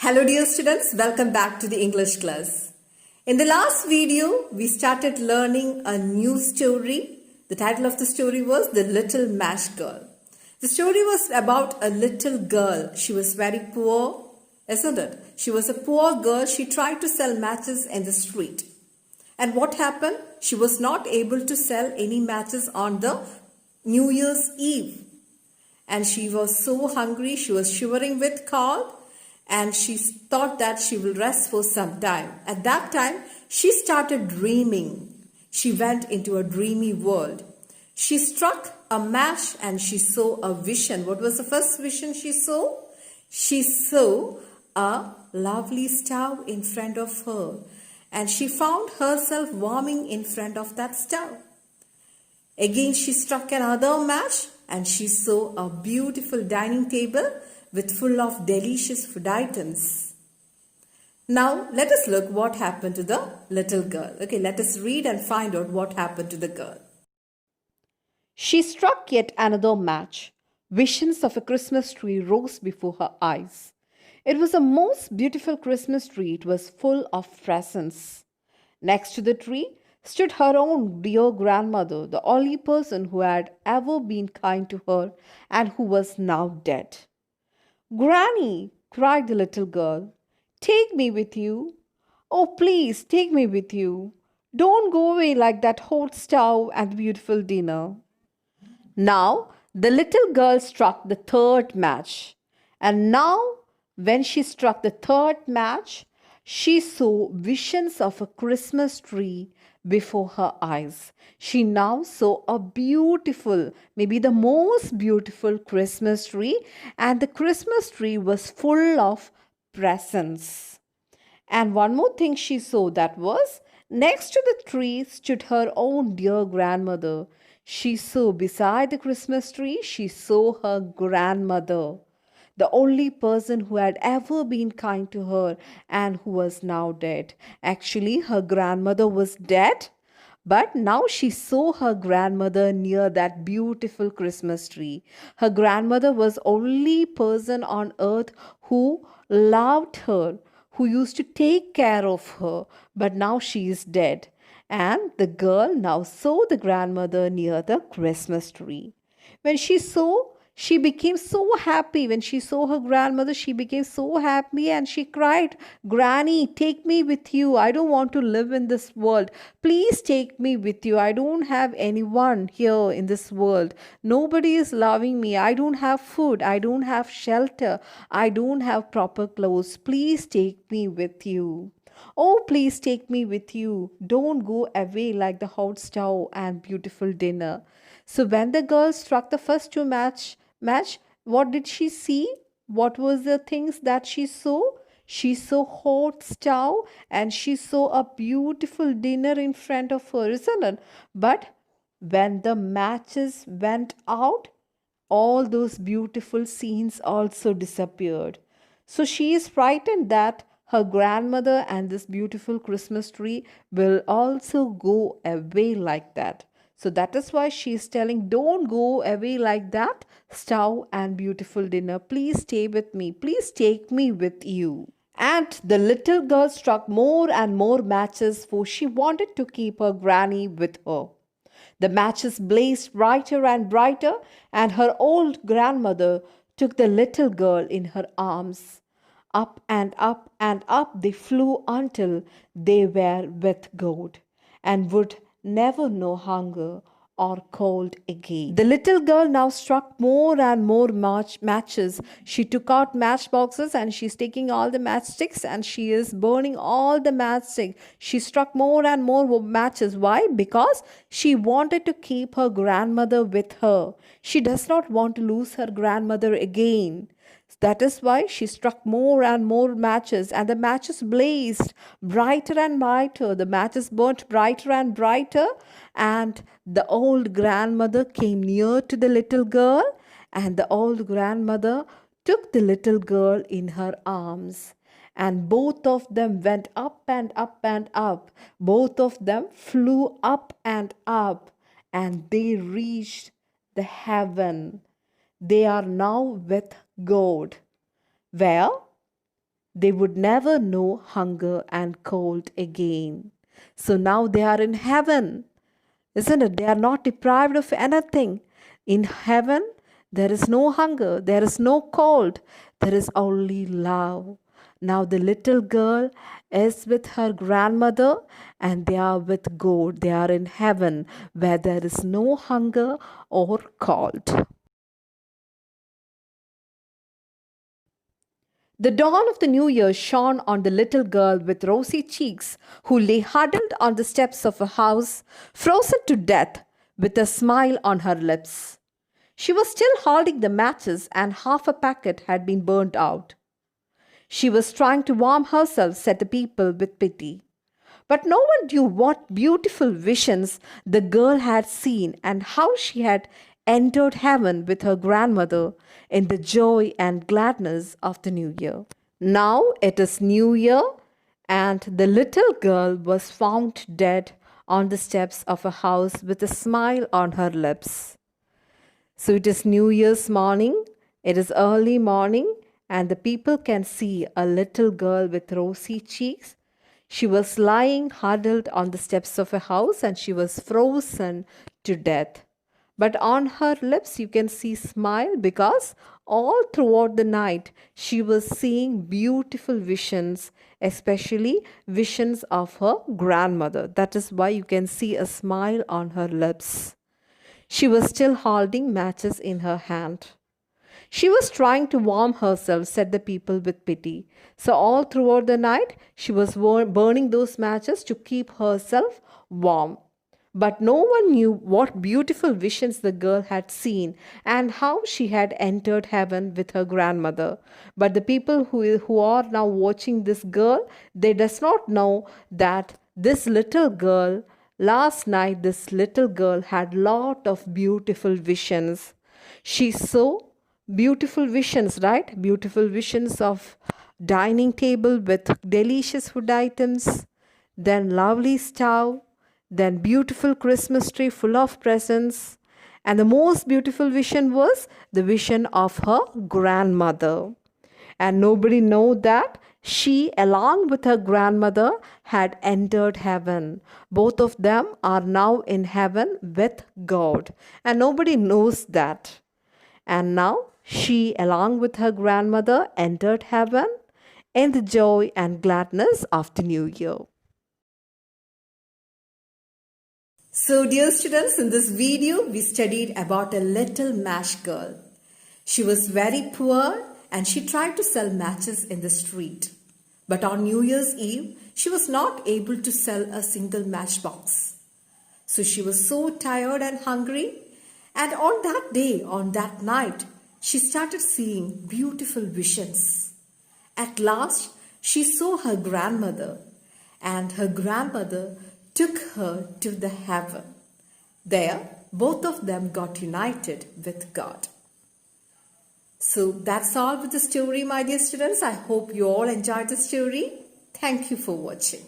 Hello dear students, welcome back to the English class. In the last video, we started learning a new story. The title of the story was The Little Match Girl. The story was about a little girl. She was very poor, isn't it? She was a poor girl. She tried to sell matches in the street. And what happened? She was not able to sell any matches on the New Year's Eve. And she was so hungry, she was shivering with cold. And she thought that she will rest for some time. At that time, she started dreaming. She went into a dreamy world. She struck a match and she saw a vision. What was the first vision she saw? She saw a lovely stove in front of her. And she found herself warming in front of that stove. Again, she struck another match and she saw a beautiful dining table with full of delicious food items. Now, let us look what happened to the little girl. Okay, let us read and find out what happened to the girl. She struck yet another match. Visions of a Christmas tree rose before her eyes. It was a most beautiful Christmas tree. It was full of presents. Next to the tree stood her own dear grandmother, the only person who had ever been kind to her and who was now dead. "Granny," cried the little girl, "take me with you. Oh, please take me with you. Don't go away like that hot stove and beautiful dinner." Now the little girl struck the third match. And now, when she struck the third match, she saw visions of a Christmas tree before her eyes. She now saw a beautiful, maybe the most beautiful Christmas tree, and the Christmas tree was full of presents. And one more thing she saw, that was next to the tree stood her own dear grandmother. She saw beside the Christmas tree, she saw her grandmother, the only person who had ever been kind to her and who was now dead. Actually, her grandmother was dead, but now she saw her grandmother near that beautiful Christmas tree. Her grandmother was only person on earth who loved her, who used to take care of her, but now she is dead. And the girl now saw the grandmother near the Christmas tree. When she became so happy. When she saw her grandmother, she became so happy and she cried, "Granny, take me with you. I don't want to live in this world. Please take me with you. I don't have anyone here in this world. Nobody is loving me. I don't have food. I don't have shelter. I don't have proper clothes. Please take me with you. Oh, please take me with you. Don't go away like the hot stove and beautiful dinner." So when the girl struck the first two match, what did she see? What was the things that she saw? She saw hot stove and she saw a beautiful dinner in front of her, isn't it? But when the matches went out, all those beautiful scenes also disappeared. So she is frightened that her grandmother and this beautiful Christmas tree will also go away like that. So that is why she is telling, "Don't go away like that stove and beautiful dinner. Please stay with me. Please take me with you." And the little girl struck more and more matches, for she wanted to keep her granny with her. The matches blazed brighter and brighter, and her old grandmother took the little girl in her arms. Up and up and up they flew until they were with gold, and would never know hunger or cold again. The little girl now struck more and more matches. She took out matchboxes and she's taking all the matchsticks and she is burning all the matchsticks. She struck more and more matches. Why? Because she wanted to keep her grandmother with her. She does not want to lose her grandmother again. That is why she struck more and more matches, and the matches blazed brighter and brighter. The matches burnt brighter and brighter, and the old grandmother came near to the little girl, and the old grandmother took the little girl in her arms. And both of them went up and up and up. Both of them flew up and up, and they reached the heaven. They are now with God. Well, they would never know hunger and cold again. So now they are in heaven, isn't it? They are not deprived of anything. In heaven, there is no hunger, there is no cold, there is only love. Now the little girl is with her grandmother and they are with God. They are in heaven where there is no hunger or cold. The dawn of the new year shone on the little girl with rosy cheeks who lay huddled on the steps of a house, frozen to death, with a smile on her lips. She was still holding the matches and half a packet had been burnt out. She was trying to warm herself, said the people with pity. But no one knew what beautiful visions the girl had seen and how she had entered heaven with her grandmother in the joy and gladness of the new year. Now it is New Year, and the little girl was found dead on the steps of a house with a smile on her lips. So it is New Year's morning, it is early morning, and the people can see a little girl with rosy cheeks. She was lying huddled on the steps of a house and she was frozen to death. But on her lips you can see smile because all throughout the night she was seeing beautiful visions, especially visions of her grandmother. That is why you can see a smile on her lips. She was still holding matches in her hand. She was trying to warm herself, said the people with pity. So, all throughout the night, she was burning those matches to keep herself warm. But no one knew what beautiful visions the girl had seen and how she had entered heaven with her grandmother. But the people who are now watching this girl, they does not know that this little girl, last night this little girl had lot of beautiful visions. She saw beautiful visions, right? Beautiful visions of dining table with delicious food items, then lovely stove, then beautiful Christmas tree full of presents. And the most beautiful vision was the vision of her grandmother. And nobody know that she, along with her grandmother, had entered heaven. Both of them are now in heaven with God. And nobody knows that. And now she, along with her grandmother, entered heaven in the joy and gladness of the new year. So, dear students, in this video, we studied about a little mash girl. She was very poor and she tried to sell matches in the street. But on New Year's Eve, she was not able to sell a single matchbox. So she was so tired and hungry. And on that day, on that night, she started seeing beautiful visions. At last, she saw her grandmother, and her grandmother took her to the heaven. There, both of them got united with God. So that's all with the story, my dear students. I hope you all enjoyed the story. Thank you for watching.